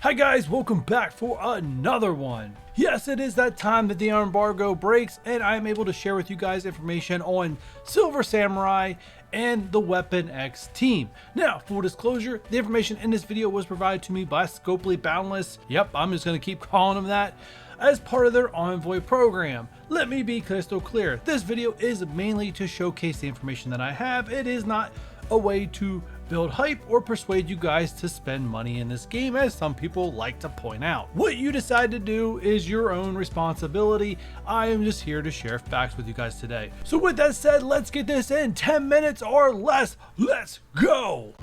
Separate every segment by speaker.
Speaker 1: Hi guys, welcome back for another one. Yes, it is that time that the embargo breaks and I am able to share with you guys information on Silver Samurai and the Weapon X team. Now, full disclosure, the information in this video was provided to me by Scopely Boundless. Yep, I'm just going to keep calling them that. As part of their envoy program. Let me be crystal clear. This video is mainly to showcase the information that I have. It is not a way to build hype or persuade you guys to spend money in this game, as some people like to point out. What you decide to do is your own responsibility. I am just here to share facts with you guys today. So with that said, let's get this in 10 minutes or less. Let's go.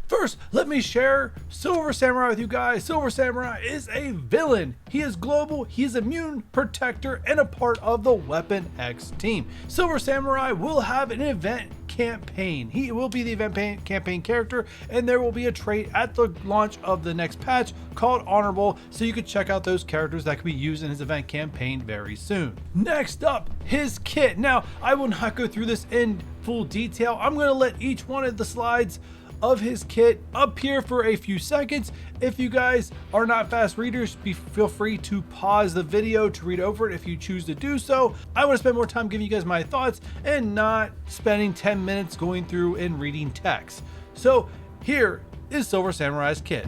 Speaker 1: First, let me share Silver Samurai with you guys. Silver Samurai is a villain. He is global, he is immune, protector, and a part of the Weapon X team. Silver Samurai will have an event campaign. He will be the event campaign character, and there will be a trait at the launch of the next patch called Honorable, so you can check out those characters that can be used in his event campaign very soon. Next up, his kit. Now, I will not go through this in full detail. I'm going to let each one of the slides of his kit up here for a few seconds. If you guys are not fast readers, feel free to pause the video to read over it if you choose to do so. I want to spend more time giving you guys my thoughts and not spending 10 minutes going through and reading text. So here is Silver Samurai's kit.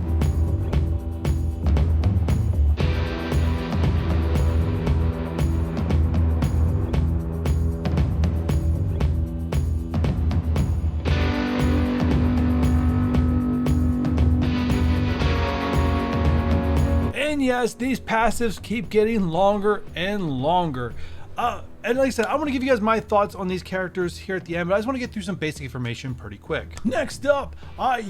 Speaker 1: And yes, these passives keep getting longer and longer. And like I said, I want to give you guys my thoughts on these characters here at the end, but I just want to get through some basic information pretty quick. Next up,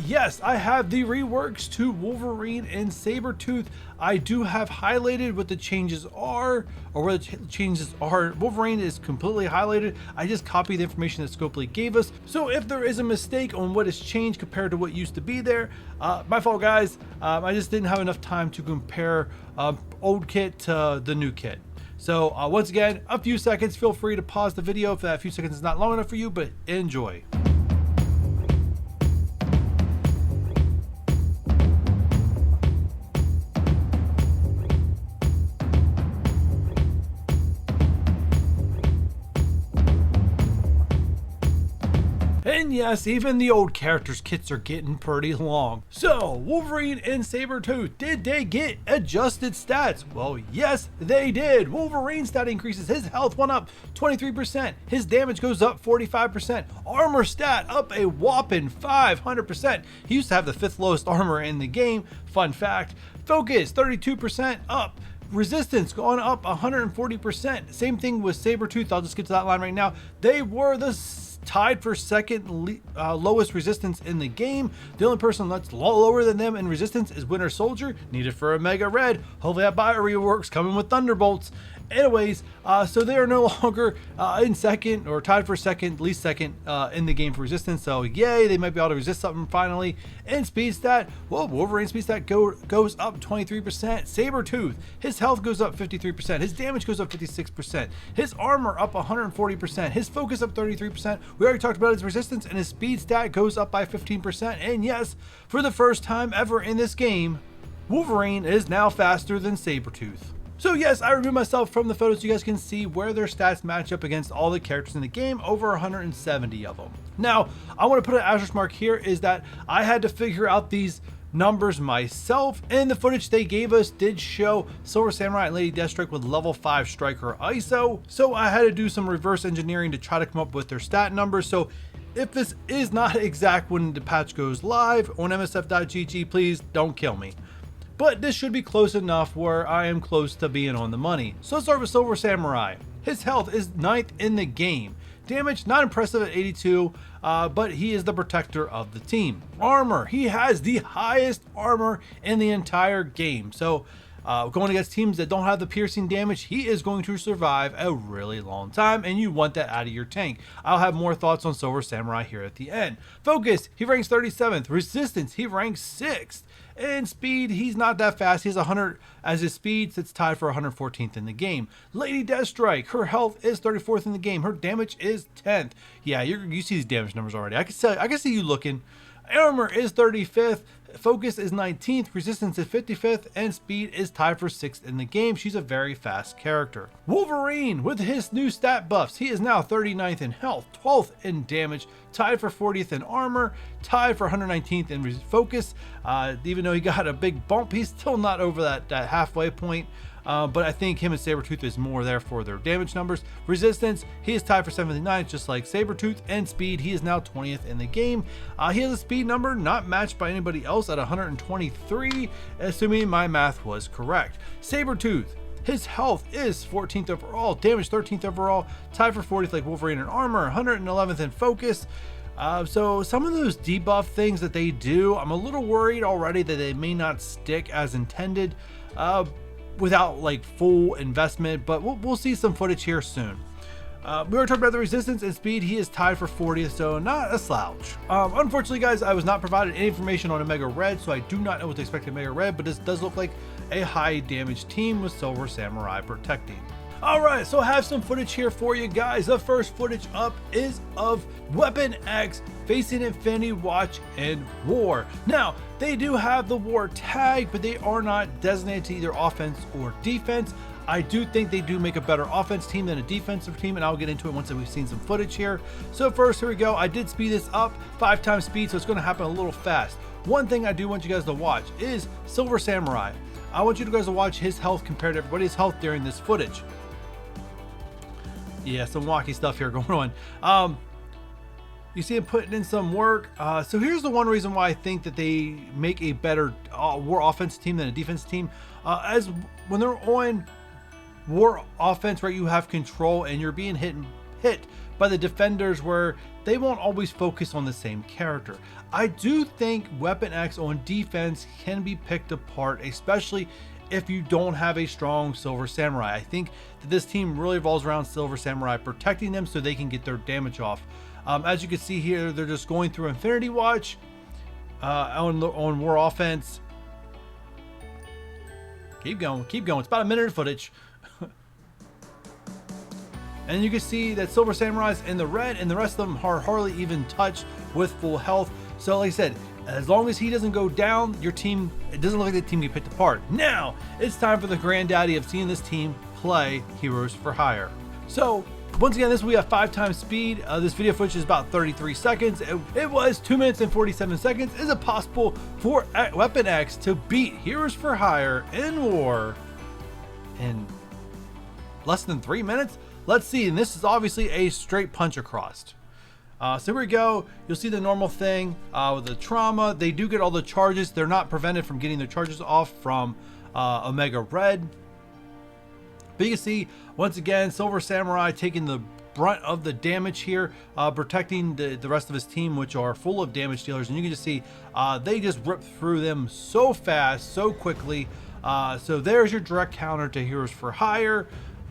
Speaker 1: yes, I have the reworks to Wolverine and Sabretooth. I do have highlighted what the changes are, or where the changes are. Wolverine is completely highlighted. I just copied the information that Scopely gave us. So if there is a mistake on what has changed compared to what used to be there, my fault guys. I just didn't have enough time to compare old kit to the new kit. So once again, a few seconds, feel free to pause the video if that few seconds is not long enough for you, but enjoy. And yes, even the old characters' kits are getting pretty long. So, Wolverine and Sabretooth, did they get adjusted stats? Well, yes, they did. Wolverine's stat increases. His health went up 23%. His damage goes up 45%. Armor stat up a whopping 500%. He used to have the 5th lowest armor in the game. Fun fact. Focus, 32% up. Resistance going up 140%. Same thing with Sabretooth. I'll just get to that line right now. They were the tied for second lowest resistance in the game. The only person that's lower than them in resistance is Winter Soldier, needed for a Mega Red. Hopefully that bio reworks coming with Thunderbolts. Anyways, so they are no longer in second, or tied for second, least second in the game for resistance. So yay, they might be able to resist something finally. And speed stat, well, Wolverine speed stat goes up 23%. Sabretooth, his health goes up 53%. His damage goes up 56%. His armor up 140%. His focus up 33%. We already talked about his resistance, and his speed stat goes up by 15%. And yes, for the first time ever in this game, Wolverine is now faster than Sabretooth. So yes, I removed myself from the photos so you guys can see where their stats match up against all the characters in the game, over 170 of them. Now, I want to put an asterisk mark here is that I had to figure out these numbers myself, and the footage they gave us did show Silver Samurai and Lady Deathstrike with level 5 striker ISO, so I had to do some reverse engineering to try to come up with their stat numbers. So if this is not exact when the patch goes live on msf.gg, please don't kill me. But this should be close enough where I am close to being on the money. So let's start with Silver Samurai. His health is 9th in the game. Damage, not impressive at 82, but he is the protector of the team. Armor, he has the highest armor in the entire game. So Going against teams that don't have the piercing damage, he is going to survive a really long time, and you want that out of your tank. I'll have more thoughts on Silver Samurai here at the end. Focus, he ranks 37th. Resistance, he ranks 6th. And speed, he's not that fast. He has 100 as his speed, sits tied for 114th in the game. Lady Deathstrike, her health is 34th in the game. Her damage is 10th. Yeah, you see these damage numbers already. I can see you looking. Armor is 35th. Focus is 19th, resistance is 55th, and speed is tied for 6th in the game. She's a very fast character. Wolverine, with his new stat buffs, he is now 39th in health, 12th in damage, tied for 40th in armor, tied for 119th in focus. Even though he got a big bump, he's still not over that halfway point. But I think him and Sabretooth is more there for their damage numbers. Resistance, he is tied for 79th, just like Sabretooth. And speed, he is now 20th in the game. He has a speed number not matched by anybody else at 123, assuming my math was correct. Sabretooth, his health is 14th overall, damage 13th overall, tied for 40th like Wolverine in armor, 111th in focus. So some of those debuff things that they do, I'm a little worried already that they may not stick as intended. Without like full investment, but we'll see some footage here soon. We were talking about the resistance and speed. He is tied for 40th, so not a slouch. Unfortunately, guys, I was not provided any information on Omega Red, so I do not know what to expect in Omega Red, but this does look like a high damage team with Silver Samurai protecting. Alright, so I have some footage here for you guys. The first footage up is of Weapon X facing Infinity Watch in War. Now, they do have the War tag, but they are not designated to either offense or defense. I do think they do make a better offense team than a defensive team, and I'll get into it once we've seen some footage here. So first, here we go. I did speed this up 5 times speed, so it's going to happen a little fast. One thing I do want you guys to watch is Silver Samurai. I want you guys to watch his health compared to everybody's health during this footage. Yeah, some wacky stuff here going on. You see him putting in some work. So here's the one reason why I think that they make a better War offense team than a defense team. As when they're on War offense, right, you have control and you're being hit by the defenders where they won't always focus on the same character. I do think Weapon X on defense can be picked apart, especially if you don't have a strong Silver Samurai. I think that this team really revolves around Silver Samurai protecting them so they can get their damage off. As you can see here, they're just going through Infinity Watch on War offense. Keep going. It's about a minute of footage. And you can see that Silver Samurai's in the red, and the rest of them are hardly even touched with full health. So like I said, as long as he doesn't go down, your team, it doesn't look like the team can be picked apart. Now, it's time for the granddaddy of seeing this team play Heroes for Hire. So, once again, this will be at 5 times speed. This video footage is about 33 seconds. It was 2 minutes and 47 seconds. Is it possible for Weapon X to beat Heroes for Hire in War in less than 3 minutes? Let's see. And this is obviously a straight punch across. So here we go. You'll see the normal thing with the trauma. They do get all the charges. They're not prevented from getting their charges off from Omega Red. But you can see, once again, Silver Samurai taking the brunt of the damage here, protecting the rest of his team, which are full of damage dealers. And you can just see they just rip through them so fast, so quickly. So there's your direct counter to Heroes for Hire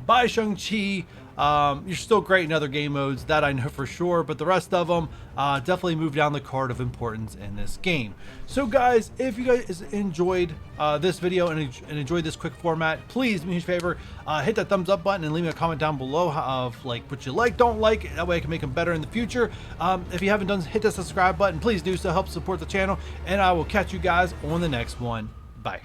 Speaker 1: by Shang-Chi. You're still great in other game modes, that I know for sure, but the rest of them definitely move down the card of importance in this game. So guys, if you guys enjoyed this video and enjoyed this quick format, please do me a huge favor, hit that thumbs up button and leave me a comment down below of like what you like, don't like, that way I can make them better in the future. If you haven't done, hit the subscribe button, please do so, help support the channel, and I will catch you guys on the next one. Bye.